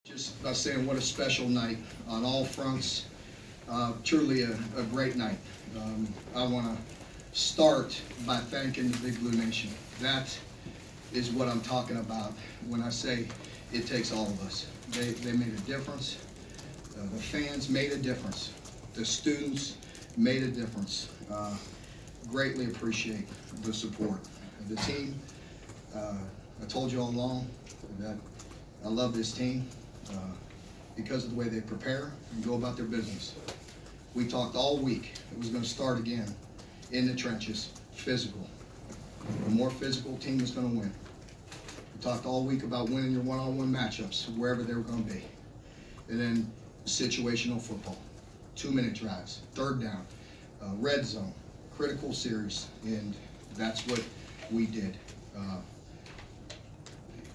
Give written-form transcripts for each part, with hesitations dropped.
Just by saying what a special night on all fronts. Truly a great night. I want to start by thanking the Big Blue Nation. That is what I'm talking about when I say it takes all of us. They made a difference. The fans made a difference. The students made a difference. Greatly appreciate the support. The team, I told you all along that I love this team because of the way they prepare and go about their business. We talked all week. It was going to start again in the trenches, physical. The more physical team is going to win. We talked all week about winning your one-on-one matchups, wherever they were going to be. And then situational football, 2-minute drives, third down, red zone, critical series, and that's what we did.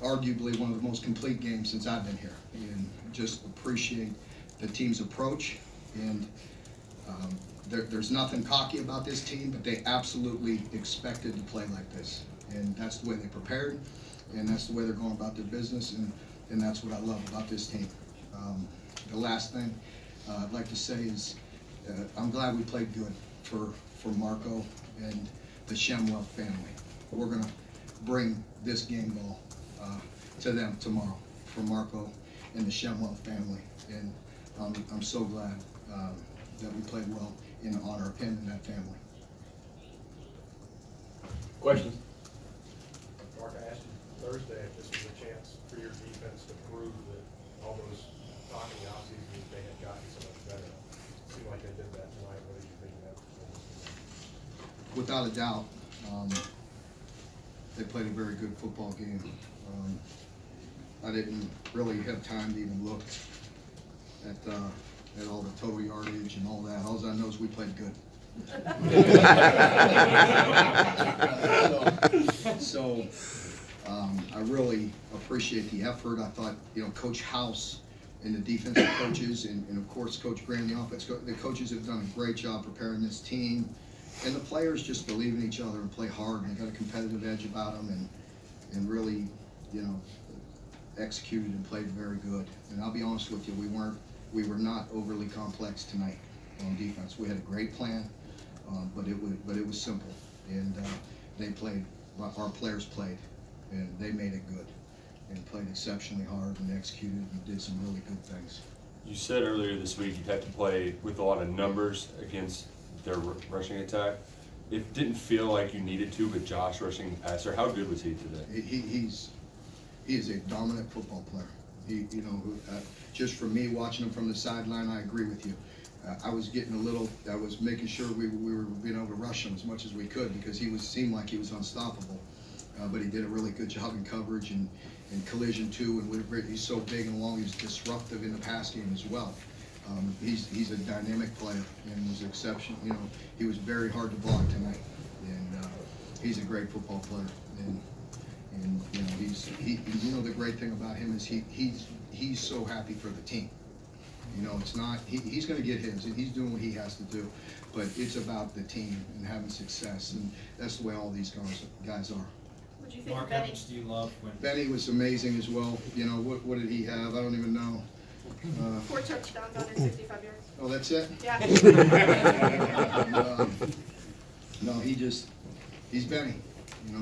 Arguably one of the most complete games since I've been here, and just appreciate the team's approach. And there's nothing cocky about this team, but they absolutely expected to play like this, and that's the way they prepared, and that's the way they're going about their business, and that's what I love about this team. The last thing I'd like to say is I'm glad we played good for Marco and the Shemwell family. We're going to bring this game ball to them tomorrow for Marco and the Shemwell family, and I'm so glad that we played well in honor of him and that family. Questions? Mark, I asked you Thursday if this was a chance for your defense to prove that all those talk in the offseason that they had gotten so much better. It seemed like they did that tonight. What did you think of that? Without a doubt, they played a very good football game. I didn't really have time to even look at all the total yardage and all that. All I know is we played good. So I really appreciate the effort. I thought, Coach House and the defensive coaches, and of course Coach Graham, the offense, the coaches have done a great job preparing this team. And the players just believe in each other and play hard, and they got a competitive edge about them, and really, executed and played very good. And I'll be honest with you, we were not overly complex tonight on defense. We had a great plan, but it was simple, and they played. Our players played, and they made it good, and played exceptionally hard and executed and did some really good things. You said earlier this week you'd have to play with a lot of numbers against their rushing attack. It didn't feel like you needed to, but Josh rushing the passer, how good was he today? He is a dominant football player. Just for me watching him from the sideline, I agree with you. I was making sure we were being able to rush him as much as we could, because seemed like he was unstoppable. But he did a really good job in coverage and collision too, and he's so big and long, he's disruptive in the pass game as well. He's a dynamic player and was exceptional. He was very hard to block tonight, and he's a great football player. And the great thing about him is he's so happy for the team. It's not he's going to get his, and he's doing what he has to do, but it's about the team and having success, and that's the way all these guys are. What do you think, Mark, Benny? how much do you love when Benny was amazing as well. What did he have? I don't even know. 4 touchdowns, 165 yards. Oh, that's it? Yeah. No, he's Benny.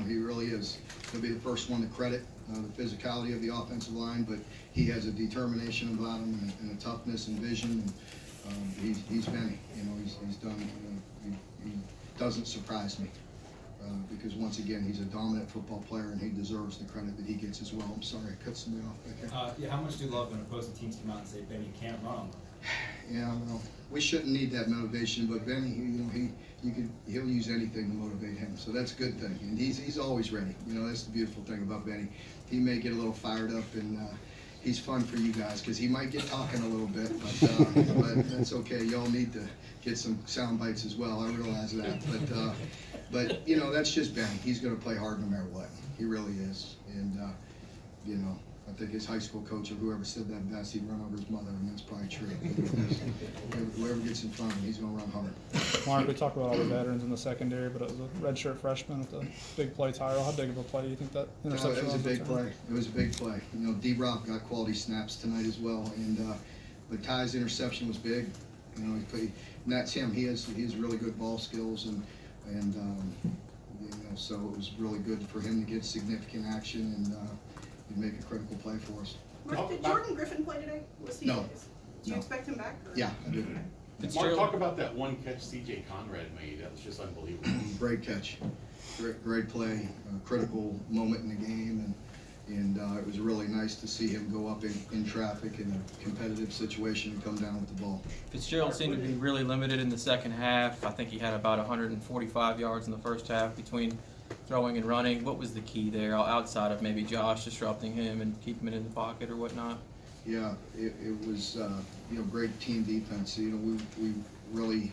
He really is. He'll be the first one to credit the physicality of the offensive line, but he has a determination about him and a toughness and vision. And, he's Benny. He's done. He doesn't surprise me because once again, he's a dominant football player, and he deserves the credit that he gets as well. I'm sorry, I cut somebody off back there. yeah, how much do you love when opposing teams come out and say, Benny, you can't run? Yeah, well, we shouldn't need that motivation, but Benny, he'll use anything to motivate him, so that's a good thing. And he's always ready. That's the beautiful thing about Benny. He may get a little fired up, and he's fun for you guys because he might get talking a little bit, but that's okay. Y'all need to get some sound bites as well. I realize that, but that's just Benny. He's going to play hard no matter what. He really is, and I think his high school coach or whoever said that best, he'd run over his mother, and that's probably true. Whoever gets in front of him, he's going to run hard. Mark, we talked about all the veterans in the secondary, but it was a redshirt freshman with a big play. Tyrell, how big of a play do you think that interception was? It was a big play. It was a big play. You know, D-Rob got quality snaps tonight as well, and but Ty's interception was big. You know, and that's him. He has really good ball skills, and you know, so it was really good for him to get significant action and make a critical play for us. Mark, did Jordan Griffin play today? Was he? No. Do you No. expect him back? Or? Yeah, I do. Mark, talk about that one catch C.J. Conrad made. That was just unbelievable. Great catch, great play, critical moment in the game, and it was really nice to see him go up in traffic in a competitive situation and come down with the ball. Fitzgerald seemed to be really limited in the second half. I think he had about 145 yards in the first half between throwing and running. What was the key there outside of maybe Josh disrupting him and keeping him in the pocket or whatnot? Yeah, it was you know, great team defense. You know, we really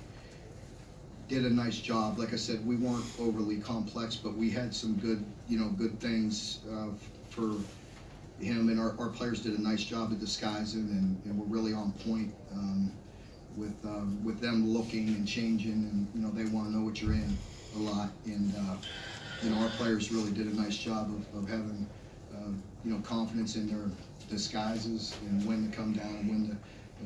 did a nice job. Like I said, we weren't overly complex, but we had some good things for him, and our players did a nice job of disguising, and we're really on point with them looking and changing, and you know, they want to know what you're in a lot, and you know, our players really did a nice job of having you know, confidence in their disguises and when to come down and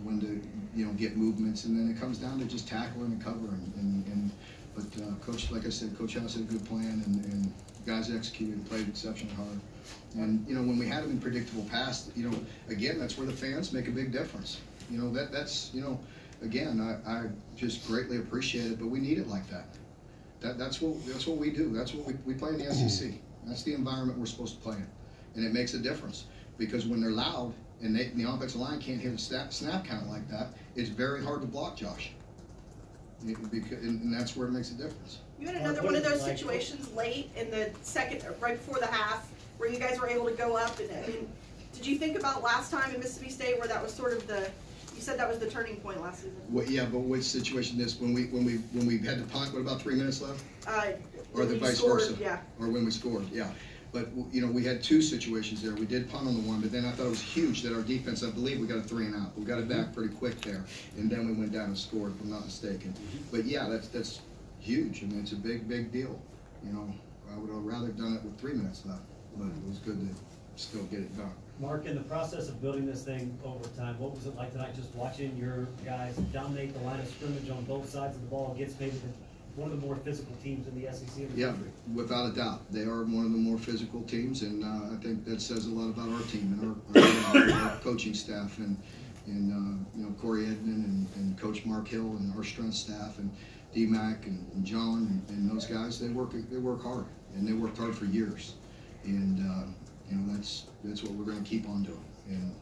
when to you know, get movements, and then it comes down to just tackling and covering. But Coach, like I said, Coach House had a good plan, and guys executed and played exceptionally hard. And you know, when we had them in predictable pass, you know, again, that's where the fans make a big difference. You know, that's you know, again, I just greatly appreciate it, but we need it like that. That's what we do. That's what we play in the SEC. That's the environment we're supposed to play in, and it makes a difference because when they're loud and the offensive line can't hit a snap count like that, it's very hard to block Josh. And that's where it makes a difference. You had another one of those situations late in the second, right before the half, where you guys were able to go up. And I mean, did you think about last time in Mississippi State where that was sort of the? You said that was the turning point last season. Well, yeah, but which situation is when we had to punt? What about 3 minutes left? Or the vice versa? Yeah. Or when we scored? Yeah. But you know, we had two situations there. We did punt on the one, but then I thought it was huge that our defense. I believe we got a 3 and out. We got it back pretty quick there, and then we went down and scored, if I'm not mistaken. But yeah, that's huge. I mean, it's a big deal. You know, I would have rather done it with 3 minutes left, but it was good to still get it done. Mark, in the process of building this thing over time, what was it like tonight just watching your guys dominate the line of scrimmage on both sides of the ball against maybe one of the more physical teams in the SEC? Yeah, without a doubt. They are one of the more physical teams, and I think that says a lot about our team and our coaching staff and you know, Corey Edmond and Coach Mark Hill and our strength staff and D-Mac and John and those guys. They work hard, and they worked hard for years. And you know, that's what we're going to keep on doing. And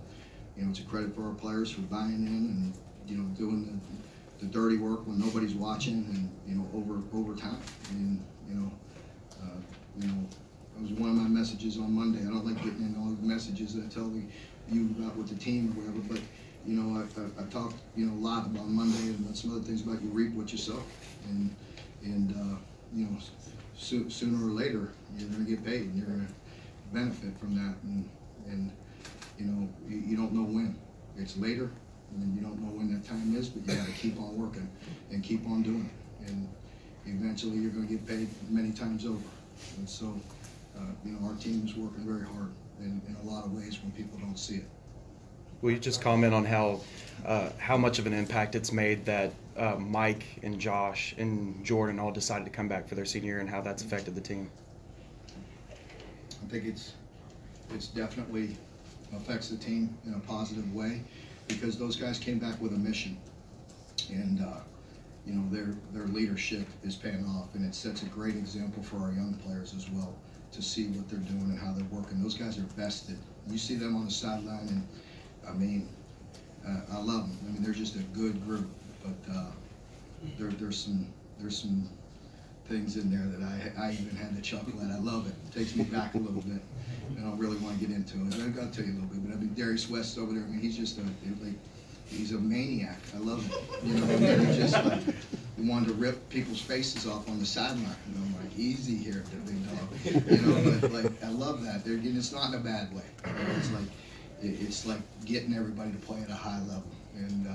you know, it's a credit for our players for buying in and you know, doing the dirty work when nobody's watching, and you know, over time. And you know, it was one of my messages on Monday. I don't like getting in all the messages that I tell you about with the team or whatever, but you know, I talked you know, a lot about Monday and some other things about you reap what you sow, and you know, sooner or later you're going to get paid and you're going to benefit from that, and you know, you don't know when. It's later, and you don't know when that time is, but you got to keep on working and keep on doing it, and eventually you're going to get paid many times over. And so you know, our team is working very hard in a lot of ways when people don't see it. Will you just comment on how much of an impact it's made that Mike and Josh and Jordan all decided to come back for their senior year and how that's affected the team? I think it's definitely affects the team in a positive way because those guys came back with a mission, and you know, their leadership is paying off, and it sets a great example for our young players as well to see what they're doing and how they're working. Those guys are vested. You see them on the sideline, and I mean, I love them. I mean, they're just a good group, but there's some things in there that I even had to chuckle at. I love it. It takes me back a little bit. I don't really want to get into it. I've got to tell you a little bit, but I mean, Darius West over there. I mean, he's just he's a maniac. I love it. You know, I mean, he's just like, he wanted to rip people's faces off on the sideline. And I'm like, easy here, big dog. You know, but like, I love that. And it's not in a bad way. You know, it's like getting everybody to play at a high level. And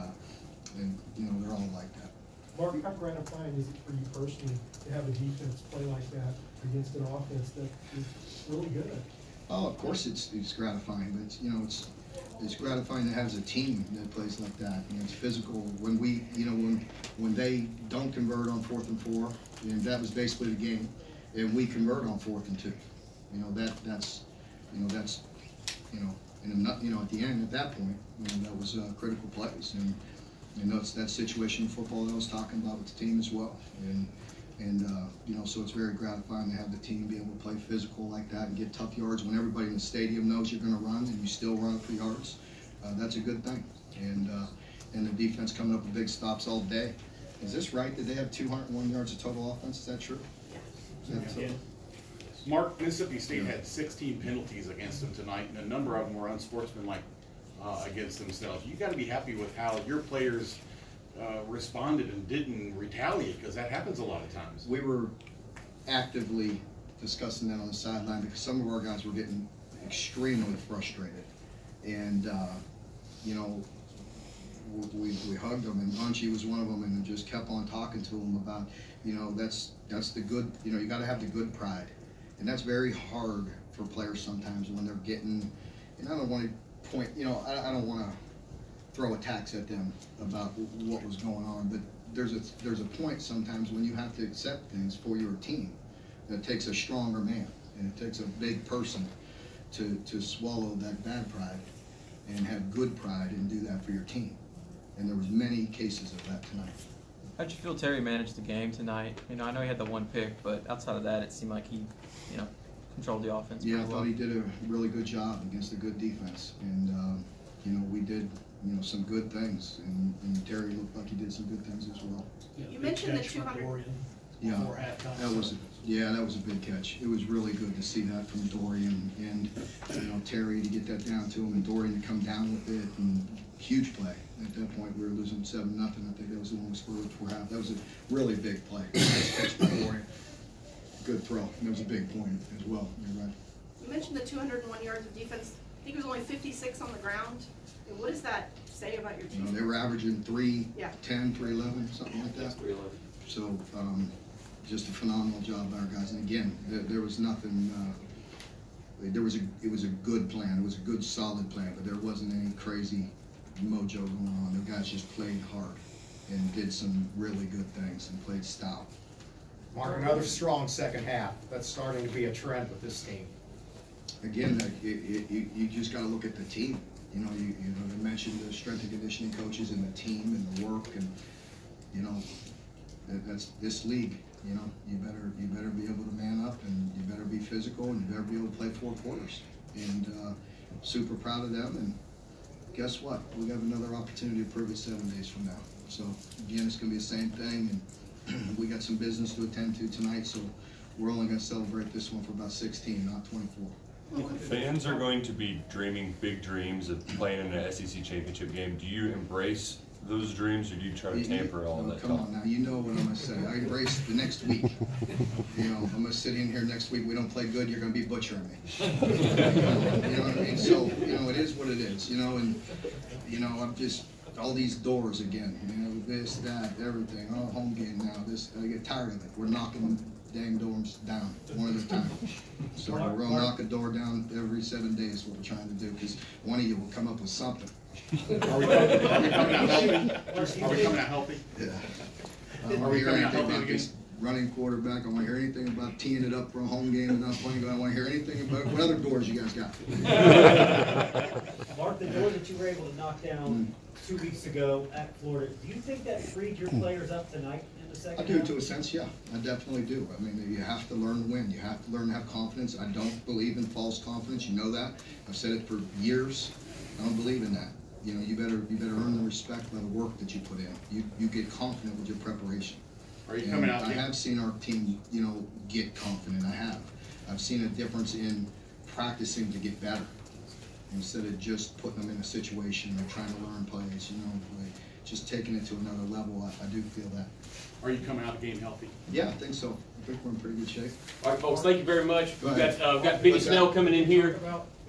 you know, they're all like that. Mark, how gratifying is it for you personally to have a defense play like that against an offense that is really good? Oh, of course it's gratifying, but it's, you know, it's gratifying to have a team that plays like that. And it's physical. When we, you know, when they don't convert on 4th and 4, and that was basically the game, and we convert on 4th and 2. You know, that's and at the end, at that point, you know, that was critical plays. And you know, it's that situation in football that I was talking about with the team as well. And you know, so it's very gratifying to have the team be able to play physical like that and get tough yards when everybody in the stadium knows you're going to run and you still run it for yards. That's a good thing. And the defense coming up with big stops all day. Is this right that they have 201 yards of total offense? Is that true? Yeah. Mark, Mississippi State had 16 penalties against them tonight, and a number of them were unsportsmanlike against themselves. You got to be happy with how your players responded and didn't retaliate, because that happens a lot of times. We were actively discussing that on the sideline because some of our guys were getting extremely frustrated, and you know, we hugged them, and Bunchy was one of them, and just kept on talking to them about, you know, that's the good, you know, you got to have the good pride, and that's very hard for players sometimes when they're getting, and I don't want to point, you know, I don't want to throw attacks at them about what was going on, but there's a point sometimes when you have to accept things for your team. It takes a stronger man, and it takes a big person to swallow that bad pride and have good pride and do that for your team. And there was many cases of that tonight. How'd you feel Terry managed the game tonight? You know, I know he had the one pick, but outside of that, it seemed like he, you know, controlled the offense. Yeah, I pretty thought well. he did a really good job against a good defense, and you know, we did, you know, some good things, and Terry looked like he did some good things as well. You mentioned the 200. Yeah, that was a big catch. It was really good to see that from Dorian, and you know, Terry to get that down to him, and Dorian to come down with it, and huge play. At that point, we were losing 7-0. I think that was the one we scored before half. That was a really big play. Nice catch by Dorian. Good throw. And that was a big point as well. You're right. You mentioned the 201 yards of defense. I think it was only 56 on the ground. And what does that say about your You team? know, they were averaging 310, 311, something like that. 311. So just a phenomenal job by our guys. And again, there was nothing. It was a good plan. It was a good, solid plan, but there wasn't any crazy mojo going on. The guys just played hard and did some really good things and played stout. Mark, another strong second half. That's starting to be a trend with this team. Again, you just got to look at the team. You know, you know, they mentioned the strength and conditioning coaches and the team and the work, and you know, that's this league. You know, you better be able to man up, and you better be physical, and you better be able to play 4 quarters. And super proud of them. And guess what? We have another opportunity to prove it 7 days from now. So again, it's going to be the same thing, and we got some business to attend to tonight. So we're only going to celebrate this one for about 16, not 24. Fans are going to be dreaming big dreams of playing in an SEC championship game. Do you embrace those dreams, or do you try to tamper all that Come on now, you know what I'm going to say. I embrace the next week. You know, I'm going to sit in here next week. We don't play good. You're going to be butchering me. You know what I mean? So, you know, it is what it is. You know, and you know, I'm just all these doors again. You know, this, that, everything. Oh, home game now. This, I get tired of it. We're knocking dang doors down one at a time. So we're going to knock a door down every 7 days. What we're trying to do, because one of you will come up with something. Are we coming out healthy? Are we coming out healthy? Yeah. I don't want to hear anything about this running quarterback. I don't want to hear anything about teeing it up for a home game and not playing. I don't want to hear anything about what other doors you guys got. Mark, the door that you were able to knock down 2 weeks ago at Florida, do you think that freed your players up tonight in the second I do, half? to a sense, yeah. I definitely do. I mean, you have to learn to win. You have to learn to have confidence. I don't believe in false confidence. You know that. I've said it for years. I don't believe in that. You know, you better earn the respect by the work that you put in. You get confident with your preparation. Are you coming out? I have seen our team, you know, get confident. I have. I've seen a difference in practicing to get better. instead of just putting them in a situation or trying to learn plays, you know, like just taking it to another level. I do feel that. Are you coming out of the game healthy? Yeah, I think so. I think we're in pretty good shape. All right, folks, thank you very much. Go We've ahead. got Benny Snell coming in here.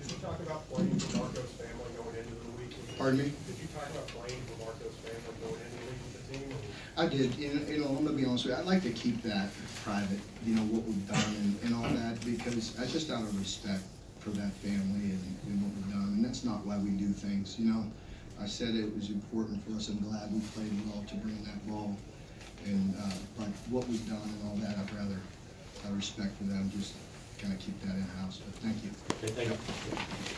Did you talk about playing for Marco's family going into the week? Pardon me? Did you talk about playing for Marco's family going into the week with the team? I did. You know, I'm gonna be honest with you. I'd like to keep that private. You know what we've done and all that, because I just out of respect for that family and what we've done, and that's not why we do things. You know, I said it was important for us. I'm glad we played well to bring that ball, and but what we've done and all that, I'd rather, out of respect for them, just kind of keep that in house. But thank you. Okay, thank you.